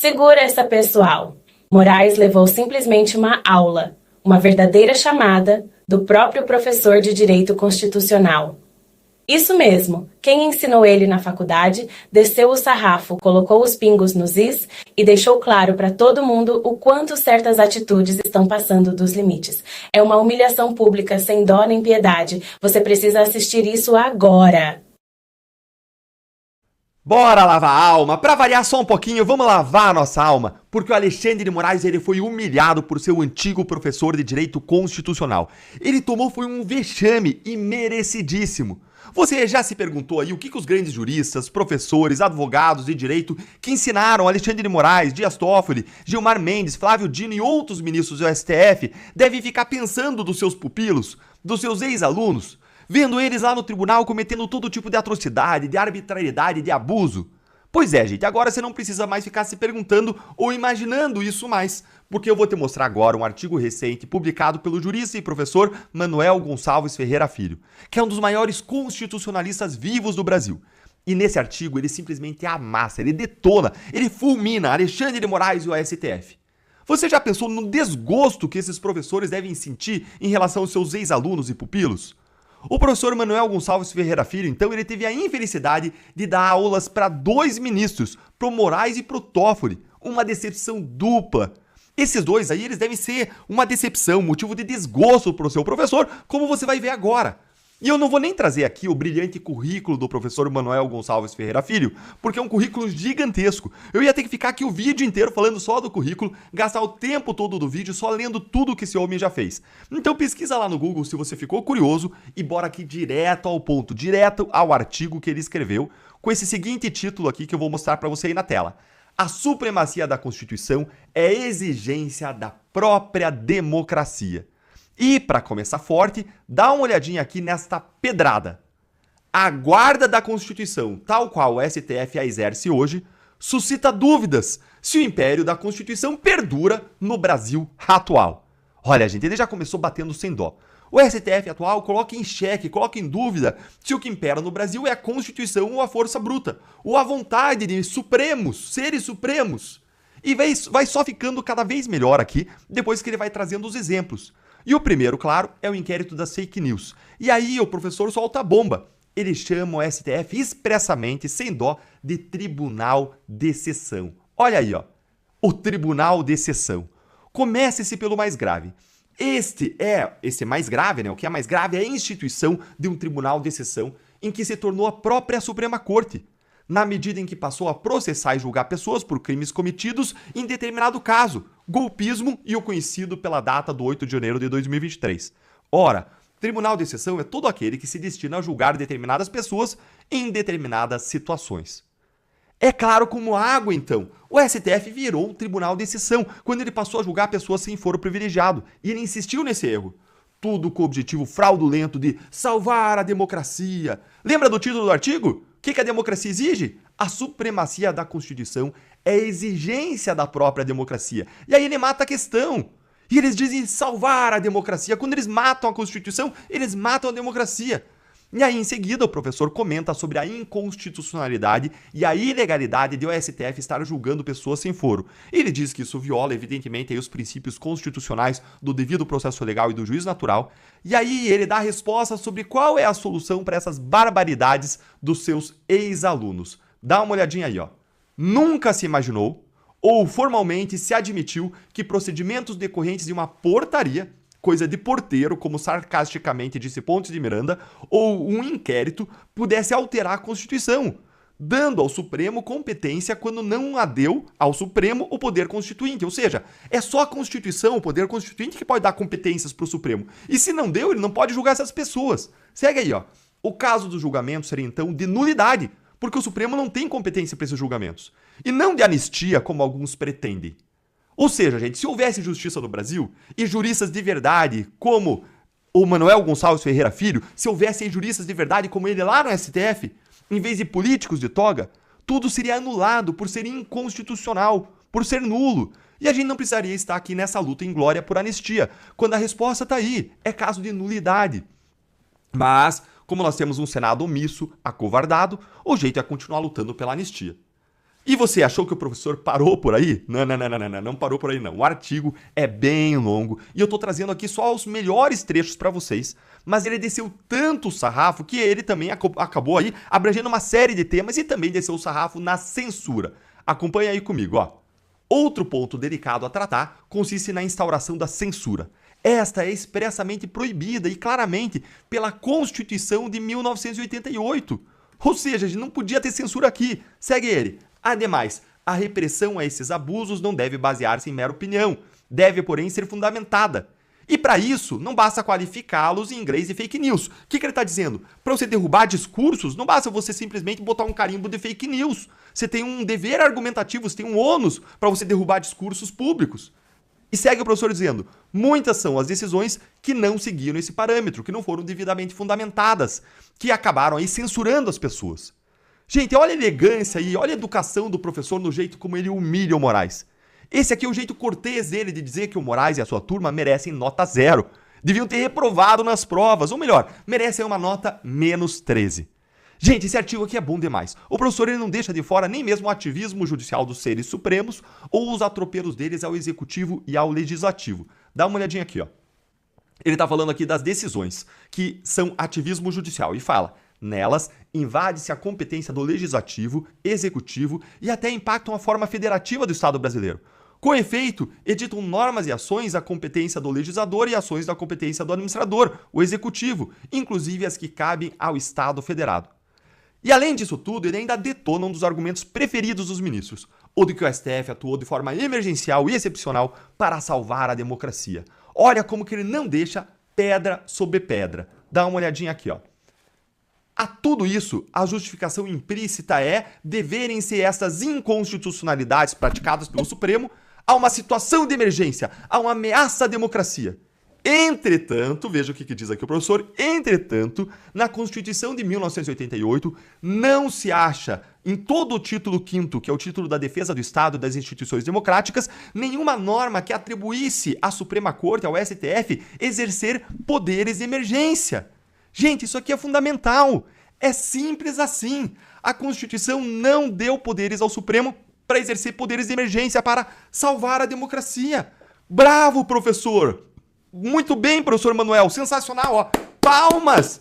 Segura essa pessoal. Moraes levou simplesmente uma aula, uma verdadeira chamada do próprio professor de Direito Constitucional. Isso mesmo, quem ensinou ele na faculdade desceu o sarrafo, colocou os pingos nos is e deixou claro para todo mundo o quanto certas atitudes estão passando dos limites. É uma humilhação pública sem dó nem piedade. Você precisa assistir isso agora. Bora lavar a alma! Pra variar só um pouquinho, vamos lavar a nossa alma, porque o Alexandre de Moraes ele foi humilhado por seu antigo professor de Direito Constitucional. Ele foi um vexame e merecidíssimo. Você já se perguntou aí o que os grandes juristas, professores, advogados de direito que ensinaram Alexandre de Moraes, Dias Toffoli, Gilmar Mendes, Flávio Dino e outros ministros do STF devem ficar pensando dos seus pupilos, dos seus ex-alunos? Vendo eles lá no tribunal cometendo todo tipo de atrocidade, de arbitrariedade, de abuso? Pois é, gente, agora você não precisa mais ficar se perguntando ou imaginando isso mais, porque eu vou te mostrar agora um artigo recente publicado pelo jurista e professor Manuel Gonçalves Ferreira Filho, que é um dos maiores constitucionalistas vivos do Brasil. E nesse artigo ele simplesmente amassa, ele detona, ele fulmina Alexandre de Moraes e o STF. Você já pensou no desgosto que esses professores devem sentir em relação aos seus ex-alunos e pupilos? O professor Manuel Gonçalves Ferreira Filho, então, ele teve a infelicidade de dar aulas para 2 ministros, pro Moraes e pro Toffoli. Uma decepção dupla. Esses dois aí, eles devem ser uma decepção, motivo de desgosto pro seu professor, como você vai ver agora. E eu não vou nem trazer aqui o brilhante currículo do professor Manuel Gonçalves Ferreira Filho, porque é um currículo gigantesco. Eu ia ter que ficar aqui o vídeo inteiro falando só do currículo, gastar o tempo todo do vídeo só lendo tudo que esse homem já fez. Então pesquisa lá no Google se você ficou curioso e bora aqui direto ao ponto, direto ao artigo que ele escreveu, com esse seguinte título aqui que eu vou mostrar para você aí na tela. A supremacia da Constituição é exigência da própria democracia. E, para começar forte, dá uma olhadinha aqui nesta pedrada. A guarda da Constituição, tal qual o STF a exerce hoje, suscita dúvidas se o império da Constituição perdura no Brasil atual. Olha, gente, ele já começou batendo sem dó. O STF atual coloca em xeque, coloca em dúvida se o que impera no Brasil é a Constituição ou a força bruta, ou a vontade de supremos, seres supremos. E vai só ficando cada vez melhor aqui, depois que ele vai trazendo os exemplos. E o primeiro, claro, é o inquérito das fake news. E aí o professor solta a bomba. Ele chama o STF expressamente, sem dó, de Tribunal de Exceção. Olha aí, ó. O Tribunal de Exceção. Comece-se pelo mais grave. Esse mais grave, né? O que é mais grave é a instituição de um Tribunal de Exceção em que se tornou a própria Suprema Corte, na medida em que passou a processar e julgar pessoas por crimes cometidos em determinado caso, golpismo e o conhecido pela data do 8 de janeiro de 2023. Ora, Tribunal de Exceção é todo aquele que se destina a julgar determinadas pessoas em determinadas situações. É claro como água, então. O STF virou um Tribunal de Exceção quando ele passou a julgar pessoas sem foro privilegiado, e ele insistiu nesse erro. Tudo com o objetivo fraudulento de salvar a democracia. Lembra do título do artigo? O que a democracia exige? A supremacia da Constituição é exigência da própria democracia. E aí ele mata a questão. E eles dizem salvar a democracia. Quando eles matam a Constituição, eles matam a democracia. E aí, em seguida, o professor comenta sobre a inconstitucionalidade e a ilegalidade de o STF estar julgando pessoas sem foro. Ele diz que isso viola, evidentemente, aí os princípios constitucionais do devido processo legal e do juízo natural. E aí ele dá a resposta sobre qual é a solução para essas barbaridades dos seus ex-alunos. Dá uma olhadinha aí, ó. Nunca se imaginou ou formalmente se admitiu que procedimentos decorrentes de uma portaria, coisa de porteiro, como sarcasticamente disse Pontes de Miranda, ou um inquérito pudesse alterar a Constituição, dando ao Supremo competência quando não a deu ao Supremo o poder constituinte. Ou seja, é só a Constituição, o poder constituinte, que pode dar competências para o Supremo. E se não deu, ele não pode julgar essas pessoas. Segue aí, ó. O caso do julgamento seria então de nulidade, porque o Supremo não tem competência para esses julgamentos. E não de anistia, como alguns pretendem. Ou seja, gente, se houvesse justiça no Brasil e juristas de verdade como o Manuel Gonçalves Ferreira Filho, se houvessem juristas de verdade como ele lá no STF, em vez de políticos de toga, tudo seria anulado por ser inconstitucional, por ser nulo. E a gente não precisaria estar aqui nessa luta em glória por anistia, quando a resposta está aí, é caso de nulidade. Mas, como nós temos um Senado omisso, acovardado, o jeito é continuar lutando pela anistia. E você achou que o professor parou por aí? Não parou por aí não. O artigo é bem longo e eu tô trazendo aqui só os melhores trechos para vocês, mas ele desceu tanto o sarrafo que ele também acabou aí abrangendo uma série de temas e também desceu o sarrafo na censura. Acompanha aí comigo, ó. Outro ponto delicado a tratar consiste na instauração da censura. Esta é expressamente proibida e claramente pela Constituição de 1988. Ou seja, a gente não podia ter censura aqui. Segue ele. Ademais, a repressão a esses abusos não deve basear-se em mera opinião, deve, porém, ser fundamentada. E para isso, não basta qualificá-los em inglês de fake news. O que ele está dizendo? Para você derrubar discursos, não basta você simplesmente botar um carimbo de fake news. Você tem um dever argumentativo, você tem um ônus para você derrubar discursos públicos. E segue o professor dizendo, muitas são as decisões que não seguiram esse parâmetro, que não foram devidamente fundamentadas, que acabaram aí censurando as pessoas. Gente, olha a elegância aí, olha a educação do professor no jeito como ele humilha o Moraes. Esse aqui é o jeito cortês dele de dizer que o Moraes e a sua turma merecem nota 0. Deviam ter reprovado nas provas, ou melhor, merecem uma nota -13. Gente, esse artigo aqui é bom demais. O professor ele não deixa de fora nem mesmo o ativismo judicial dos seres supremos ou os atropelos deles ao executivo e ao legislativo. Dá uma olhadinha aqui, ó. Ele está falando aqui das decisões, que são ativismo judicial, e fala, nelas, invade-se a competência do legislativo, executivo e até impactam a forma federativa do Estado brasileiro. Com efeito, editam normas e ações da competência do legislador e ações da competência do administrador, o executivo, inclusive as que cabem ao Estado federado. E além disso tudo, ele ainda detona um dos argumentos preferidos dos ministros, o de que o STF atuou de forma emergencial e excepcional para salvar a democracia. Olha como que ele não deixa pedra sobre pedra. Dá uma olhadinha aqui, ó. A tudo isso, a justificação implícita é deverem-se estas inconstitucionalidades praticadas pelo Supremo a uma situação de emergência, a uma ameaça à democracia. Entretanto, veja o que diz aqui o professor, entretanto, na Constituição de 1988 não se acha, em todo o título 5º, que é o título da defesa do Estado e das instituições democráticas, nenhuma norma que atribuísse à Suprema Corte, ao STF, exercer poderes de emergência. Gente, isso aqui é fundamental. É simples assim. A Constituição não deu poderes ao Supremo para exercer poderes de emergência, para salvar a democracia. Bravo, professor! Muito bem, professor Manuel, sensacional, ó. Palmas!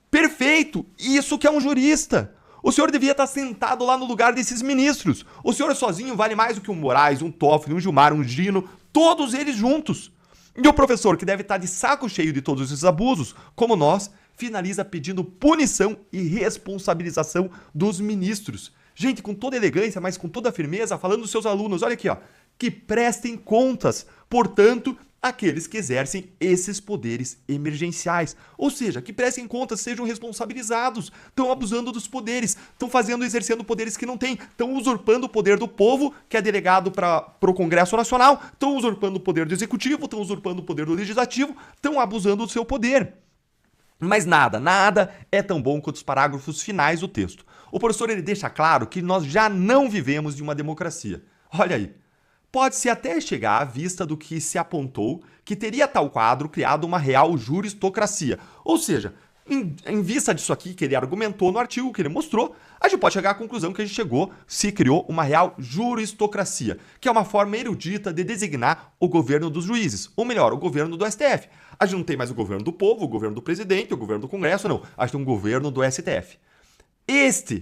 Perfeito! Isso que é um jurista. O senhor devia estar sentado lá no lugar desses ministros. O senhor sozinho vale mais do que um Moraes, um Toffoli, um Gilmar, um Gino, todos eles juntos. E o professor, que deve estar de saco cheio de todos esses abusos, como nós, finaliza pedindo punição e responsabilização dos ministros. Gente, com toda elegância, mas com toda firmeza, falando dos seus alunos, olha aqui, ó, que prestem contas, portanto, aqueles que exercem esses poderes emergenciais. Ou seja, que prestem contas, sejam responsabilizados, estão abusando dos poderes, estão exercendo poderes que não têm, estão usurpando o poder do povo, que é delegado para o Congresso Nacional, estão usurpando o poder do Executivo, estão usurpando o poder do Legislativo, estão abusando do seu poder. Mas nada é tão bom quanto os parágrafos finais do texto. O professor ele deixa claro que nós já não vivemos de uma democracia. Olha aí. Pode-se até chegar à vista do que se apontou que teria tal quadro criado uma real juristocracia. Ou seja, em vista disso aqui que ele argumentou no artigo, que ele mostrou, a gente pode chegar à conclusão que a gente chegou, se criou uma real juristocracia, que é uma forma erudita de designar o governo dos juízes, ou melhor, o governo do STF. A gente não tem mais o governo do povo, o governo do presidente, o governo do Congresso, não. A gente tem um governo do STF.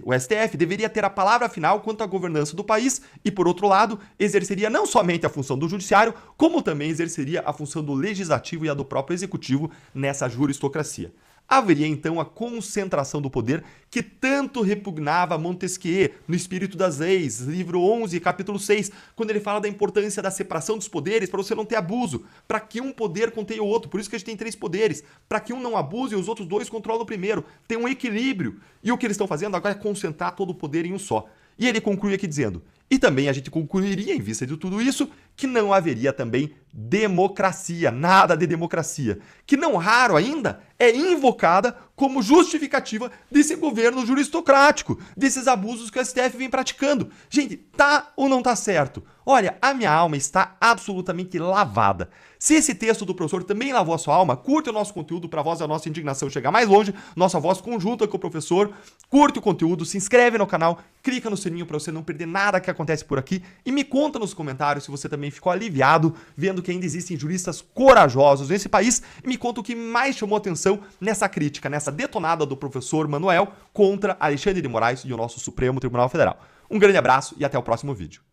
O STF, deveria ter a palavra final quanto à governança do país e, por outro lado, exerceria não somente a função do judiciário, como também exerceria a função do legislativo e a do próprio executivo nessa juristocracia. Haveria então a concentração do poder que tanto repugnava Montesquieu no Espírito das Leis, livro 11, capítulo 6, quando ele fala da importância da separação dos poderes para você não ter abuso, para que um poder contenha o outro, por isso que a gente tem 3 poderes, para que um não abuse e os outros 2 controlam o primeiro, tem um equilíbrio. E o que eles estão fazendo agora é concentrar todo o poder em um só. E ele conclui aqui dizendo, e também a gente concluiria, em vista de tudo isso, que não haveria também democracia, nada de democracia, que não raro ainda é invocada como justificativa desse governo juristocrático, desses abusos que o STF vem praticando. Gente, tá ou não tá certo? Olha, a minha alma está absolutamente lavada. Se esse texto do professor também lavou a sua alma, curte o nosso conteúdo para a voz da nossa indignação chegar mais longe, nossa voz conjunta com o professor, curte o conteúdo, se inscreve no canal, clica no sininho para você não perder nada que acontece por aqui e me conta nos comentários se você também ficou aliviado vendo que ainda existem juristas corajosos nesse país e me conta o que mais chamou atenção nessa crítica, nessa detonada do professor Manuel contra Alexandre de Moraes e o nosso Supremo Tribunal Federal. Um grande abraço e até o próximo vídeo.